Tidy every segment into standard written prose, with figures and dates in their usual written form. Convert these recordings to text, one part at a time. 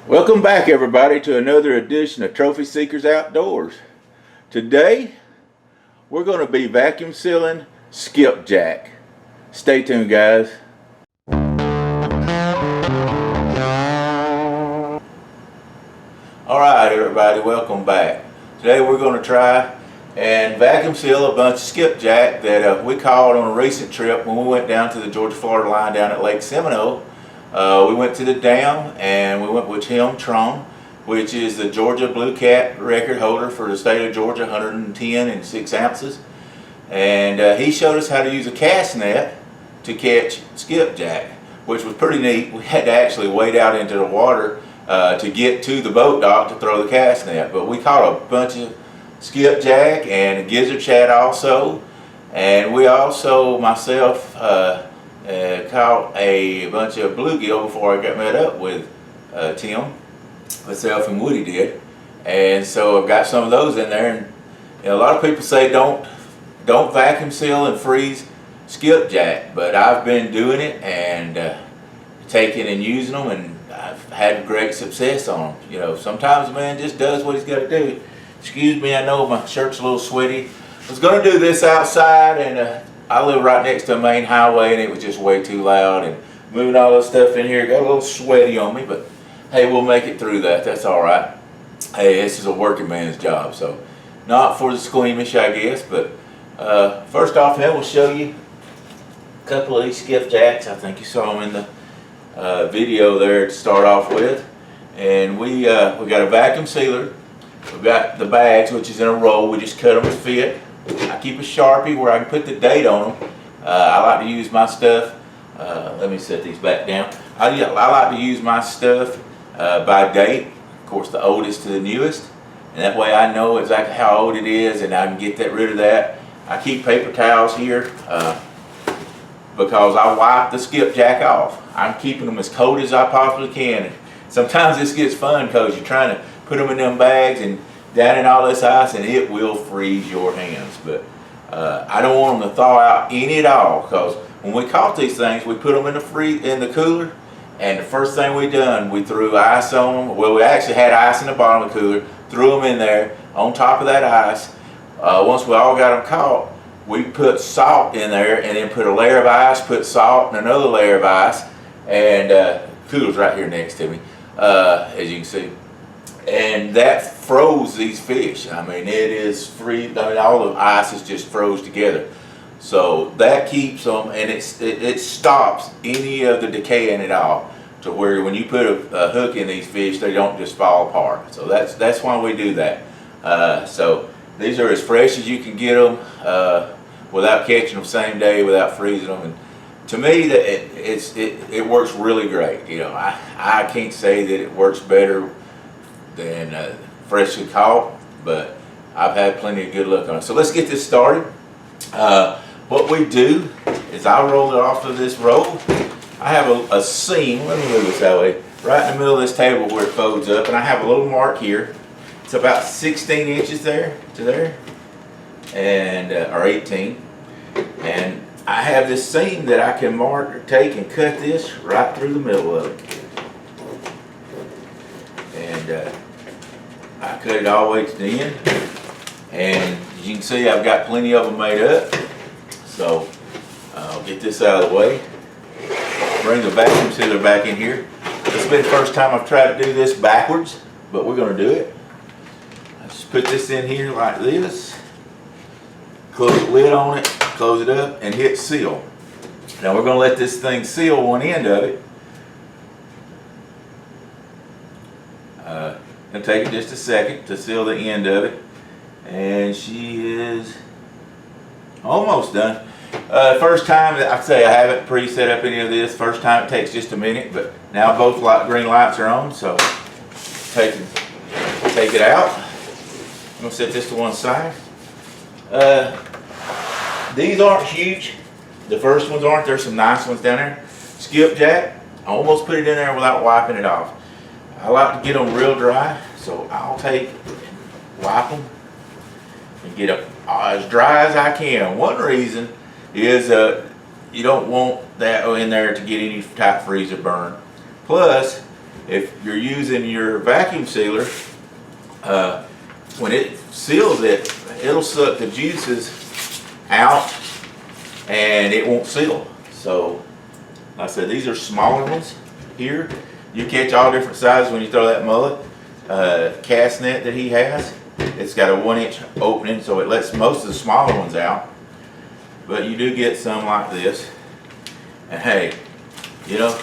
Welcome back, everybody, to another edition of Trophy Seekers Outdoors. Today, we're going to be vacuum sealing skipjack. Stay tuned, guys. Alright, everybody, welcome back. Today we're going to try and vacuum seal a bunch of skipjack that we caught on a recent trip when we went down to the Georgia-Florida line down at Lake Seminole. We went to the dam and we went with Tim Tron, which is the Georgia Blue Cat record holder for the state of Georgia, 110 and 6 ounces. And he showed us how to use a cast net to catch skipjack, which was pretty neat. We had to actually wade out into the water to get to the boat dock to throw the cast net. But we caught a bunch of skipjack and a gizzard shad also. And we also, myself, caught a bunch of bluegill before I got met up with Tim. Myself and Woody did. And so I've got some of those in there. And you know, a lot of people say don't vacuum seal and freeze skipjack, but I've been doing it and taking and using them, and I've had great success on them. You know, sometimes a man just does what he's got to do. Excuse me, I know my shirt's a little sweaty. I was going to do this outside, and I live right next to a main highway, and it was just way too loud, and moving all this stuff in here got a little sweaty on me, but hey, we'll make it through that. That's all right. Hey, this is a working man's job, so not for the squeamish, I guess. But first off, then we'll show you a couple of these skipjacks. I think you saw them in the video there to start off with. And we got a vacuum sealer. We've got the bags, which is in a roll. We just cut them to fit. I keep a Sharpie where I can put the date on them. I like to use my stuff. Let me set these back down. I like to use my stuff by date. Of course, the oldest to the newest. And that way I know exactly how old it is, and I can get rid of that. I keep paper towels here because I wipe the skipjack off. I'm keeping them as cold as I possibly can. And sometimes this gets fun because you're trying to put them in them bags and down in all this ice, and it will freeze your hands. But I don't want them to thaw out any at all, because when we caught these things, we put them in the cooler, and the first thing we done, we threw ice on them. Well, we actually had ice in the bottom of the cooler, threw them in there on top of that ice. Once we all got them caught, we put salt in there, and then put a layer of ice, put salt and another layer of ice, and cooler's right here next to me, as you can see. And that froze these fish. I mean, it is free. I mean, all the ice is just froze together. So that keeps them, and it stops any of the decay in it all, to where when you put a hook in these fish, they don't just fall apart. So that's why we do that. So these are as fresh as you can get them without catching them same day, without freezing them. And to me, that it works really great. You know, I can't say that it works better than freshly caught, but I've had plenty of good luck on it. So let's get this started. What we do is I roll it off of this roll. I have a seam, let me move this that way, right in the middle of this table where it folds up, and I have a little mark here. It's about 16 inches there to there, and or 18. And I have this seam that I can mark or take and cut this right through the middle of it. And I cut it all the way to the end, and as you can see, I've got plenty of them made up. So I'll get this out of the way, bring the vacuum sealer back in here. This has been the first time I've tried to do this backwards, but we're going to do it. I just put this in here like this, close the lid on it, close it up, and hit seal. Now we're going to let this thing seal one end of it. It'll take it just a second to seal the end of it, and she is almost done. First time, I'd say I haven't pre-set up any of this. First time it takes just a minute, but now both green lights are on, so take it out. I'm going to set this to one side. These aren't huge. The first ones aren't. There's some nice ones down there. Skipjack, I almost put it in there without wiping it off. I like to get them real dry, so I'll wipe them and get them as dry as I can. One reason is you don't want that in there to get any type of freezer burn. Plus, if you're using your vacuum sealer, when it seals it, it'll suck the juices out and it won't seal. So like I said, these are smaller ones here. You catch all different sizes when you throw that mullet cast net that he has. It's got a 1-inch opening, so it lets most of the smaller ones out. But you do get some like this. And hey, you know,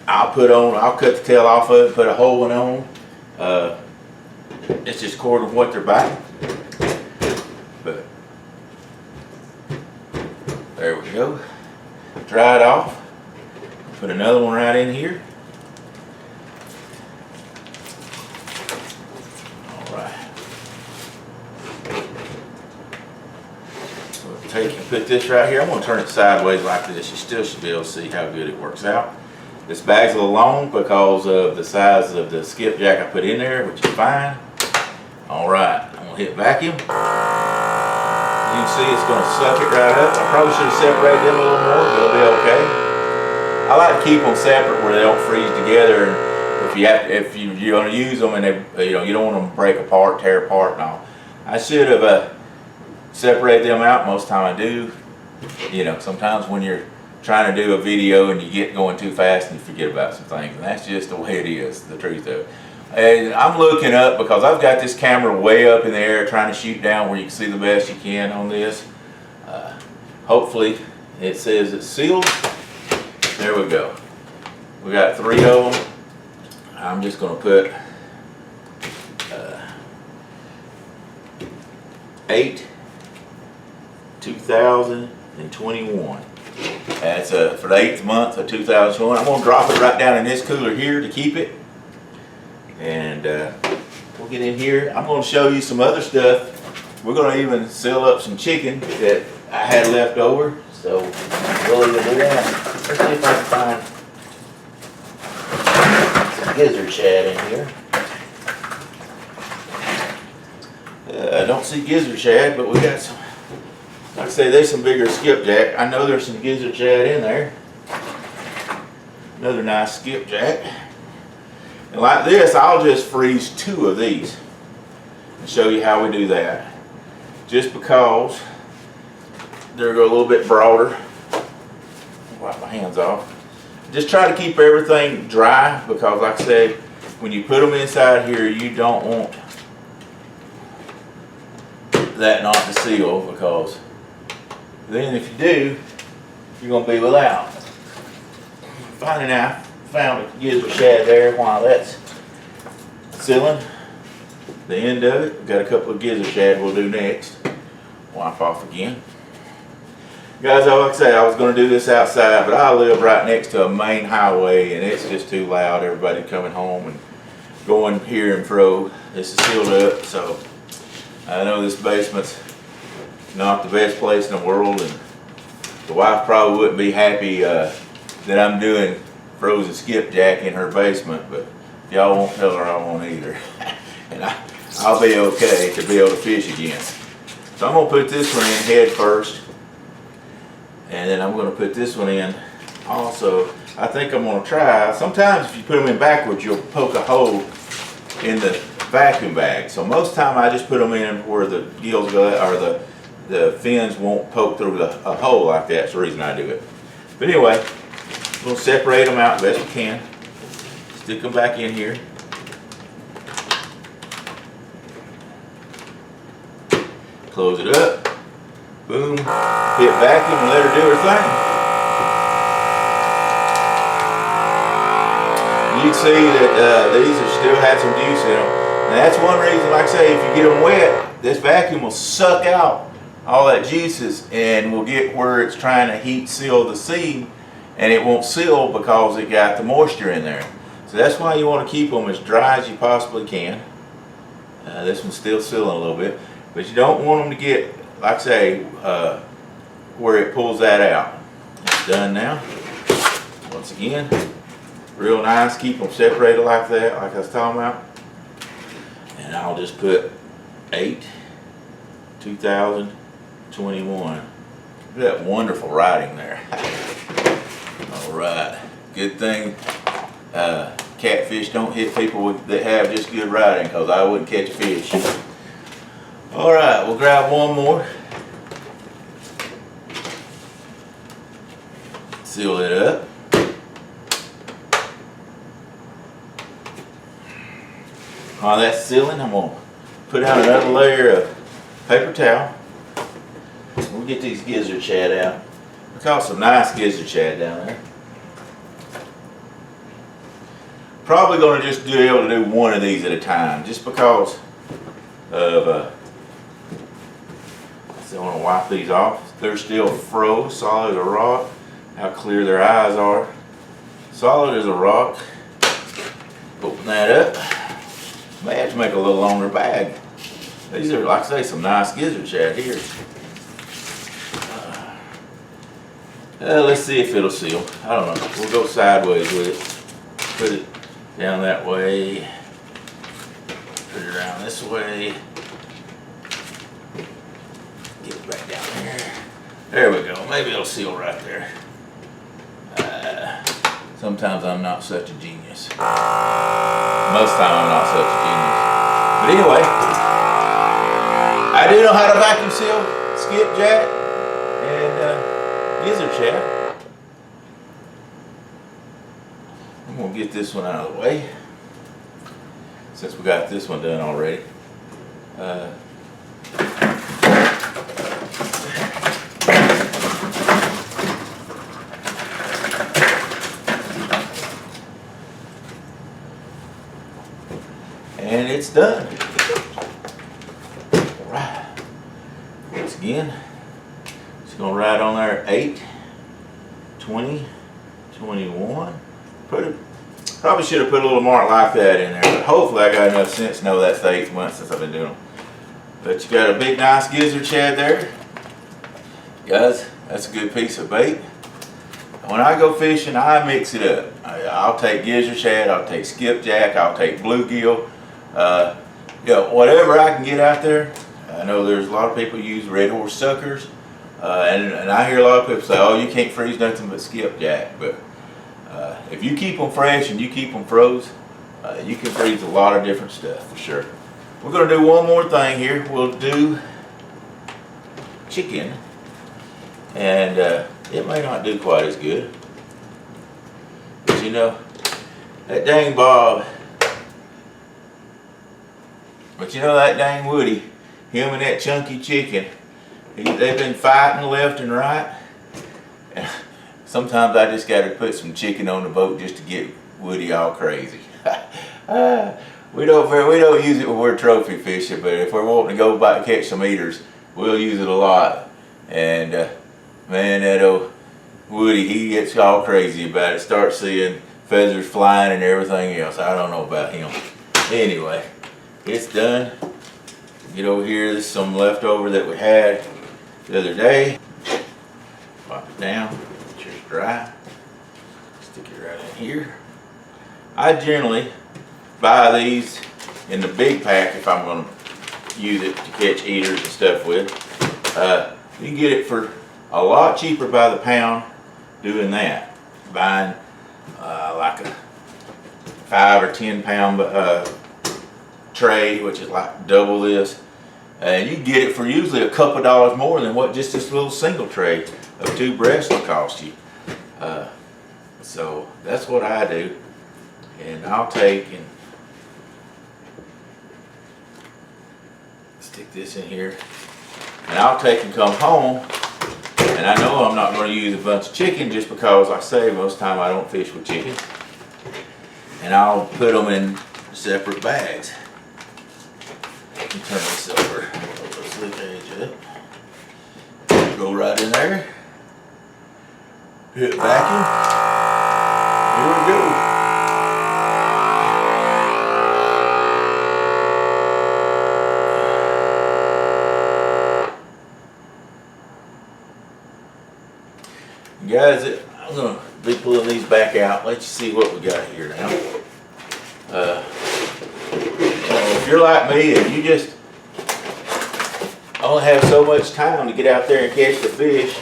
I'll cut the tail off of it, put a whole one on. It's just according to what they're buying. But there we go. Dry it off. Put another one right in here. Put this right here. I'm going to turn it sideways like this. You still should be able to see how good it works out. This bag's a little long because of the size of the skipjack I put in there, which is fine. Alright, I'm going to hit vacuum. You can see it's going to suck it right up. I probably should have separated them a little more, but it'll be okay. I like to keep them separate where they don't freeze together. And if you're going to use them and they, you don't want them to break apart, tear apart and all. I should have separate them out. Most time I do. You know, sometimes when you're trying to do a video and you get going too fast and you forget about some things, and that's just the way it is, the truth of it. And I'm looking up because I've got this camera way up in the air trying to shoot down where you can see the best you can on this. Hopefully it says it's sealed. There we go. We got 3 of them. I'm just going to put 8 2021. That's for the 8th month of 2021. I'm going to drop it right down in this cooler here to keep it. And we'll get in here. I'm going to show you some other stuff. We're going to even seal up some chicken that I had left over. So we'll even do that. Let's see if I can find some gizzard shad in here. I don't see gizzard shad, but we got some. Like I say, there's some bigger skipjack. I know there's some gizzard shad in there. Another nice skipjack. And like this, I'll just freeze 2 of these and show you how we do that. Just because they're a little bit broader. Wipe my hands off. Just try to keep everything dry because, like I said, when you put them inside here, you don't want that not to seal, because then if you do, you're going to be without. Finally now, found a gizzard shad there while that's sealing. The end of it, we've got a couple of gizzard shad we'll do next. Wipe off again. Guys, like I say, I was going to do this outside, but I live right next to a main highway and it's just too loud. Everybody coming home and going here and fro. This is sealed up, so I know this basement's not the best place in the world, and the wife probably wouldn't be happy that I'm doing frozen skipjack in her basement, but if y'all won't tell her, I won't either. And I'll be okay to be able to fish again. So I'm going to put this one in head first, and then I'm going to put this one in also. I think I'm going to try, sometimes if you put them in backwards, you'll poke a hole in the vacuum bag. So most time I just put them in where the gills go, or the fins won't poke through a hole like that. That's the reason I do it. But anyway, we'll separate them out best we can. Stick them back in here. Close it up. Boom. Hit vacuum and let her do her thing. You can see that these are still had some juice in them. And that's one reason, like I say, if you get them wet, this vacuum will suck out all that juices and will get where it's trying to heat seal the seed, and it won't seal because it got the moisture in there. So that's why you want to keep them as dry as you possibly can. This one's still sealing a little bit, but you don't want them to get, like I say, where it pulls that out. It's done now. Once again, real nice. Keep them separated like that, like I was talking about. And I'll just put 8/2021. Look at that wonderful writing there. All right. Good thing catfish don't hit people that have just good riding, because I wouldn't catch a fish. All right, we'll grab one more. Seal it up. While that's sealing, I'm going to put out another layer of paper towel. We'll get these gizzard shad out. We caught some nice gizzard shad down there. Probably going to just be able to do one of these at a time, just because of. So I want to wipe these off. They're still froze, solid as a rock. How clear their eyes are. Solid as a rock. Open that up. May have to make a little longer bag. These are, like I say, some nice gizzard shad here. Let's see if it'll seal. I don't know. We'll go sideways with it. Put it down that way. Put it around this way. Get it back down there. There we go. Maybe it'll seal right there. Sometimes I'm not such a genius. Most time I'm not such a genius. But anyway, I do know how to vacuum seal skipjack and gizzard shad. I'm going to get this one out of the way, since we got this one done already. And it's done. All right. Once again, just going to write on there 8, 20, 21. Probably should have put a little mark like that in there, but hopefully I got enough sense to know that's the 8th month since I've been doing them. But you got a big nice gizzard shad there. Guys, that's a good piece of bait. When I go fishing, I mix it up. I'll take gizzard shad, I'll take skipjack, I'll take bluegill. Whatever I can get out there. I know there's a lot of people use red horse suckers, and I hear a lot of people say, "Oh, you can't freeze nothing but skipjack." But if you keep them fresh and you keep them froze, you can freeze a lot of different stuff for sure. We're going to do one more thing here. We'll do chicken, and it may not do quite as good, but you know, that dang Bob. But you know, that dang Woody, him and that chunky chicken, they've been fighting left and right. And sometimes I just got to put some chicken on the boat just to get Woody all crazy. We don't use it when we're trophy fishing, but if we're wanting to go by catch some eaters, we'll use it a lot. And man, that old Woody, he gets all crazy about it. Starts seeing feathers flying and everything else. I don't know about him. Anyway. It's done. Get over here, this is some leftover that we had the other day. Wipe it down, make sure it's dry. Stick it right in here. I generally buy these in the big pack if I'm going to use it to catch eaters and stuff with. You can get it for a lot cheaper by the pound doing that. Buying like a 5 or 10 pound tray, which is like double this, and you can get it for usually a couple dollars more than what just this little single tray of 2 breasts will cost you. So that's what I do, and I'll take and stick this in here, and I'll take and come home, and I know I'm not going to use a bunch of chicken just because I say most time I don't fish with chicken, and I'll put them in separate bags. Turn this over, let's lift the edge up. Go right in there. Hit vacuum. Here we go. Guys, I'm going to be pulling these back out. Let you see what we got here now. If you're like me and you just only have so much time to get out there and catch the fish,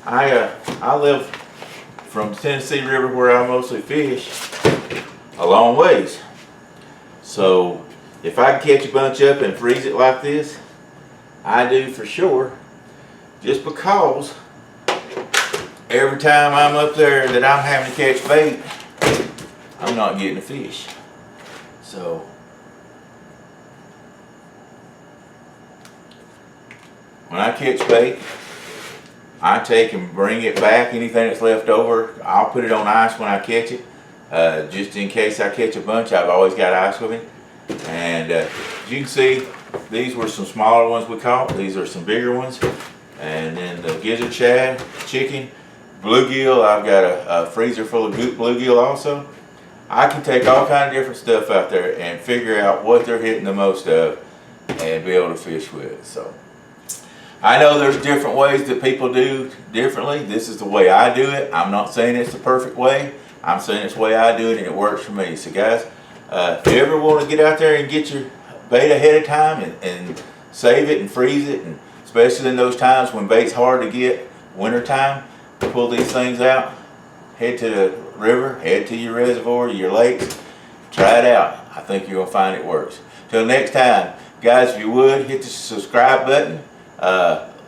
I live from the Tennessee River where I mostly fish a long ways. So if I can catch a bunch up and freeze it like this, I do for sure, just because every time I'm up there that I'm having to catch bait, I'm not getting a fish. So when I catch bait, I take and bring it back. Anything that's left over, I'll put it on ice when I catch it. Just in case I catch a bunch, I've always got ice with me. And as you can see, these were some smaller ones we caught. These are some bigger ones. And then the gizzard shad, chicken, bluegill. I've got a freezer full of bluegill also. I can take all kind of different stuff out there and figure out what they're hitting the most of and be able to fish with it. So I know there's different ways that people do differently. This is the way I do it. I'm not saying it's the perfect way. I'm saying it's the way I do it and it works for me. So guys, if you ever want to get out there and get your bait ahead of time and save it and freeze it, and especially in those times when bait's hard to get, winter time, pull these things out, head to the river, head to your reservoir, your lakes, try it out. I think you're going to find it works. Till next time, guys, if you would, hit the subscribe button,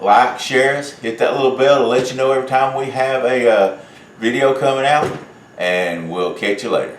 like, share us, hit that little bell to let you know every time we have a video coming out, and we'll catch you later.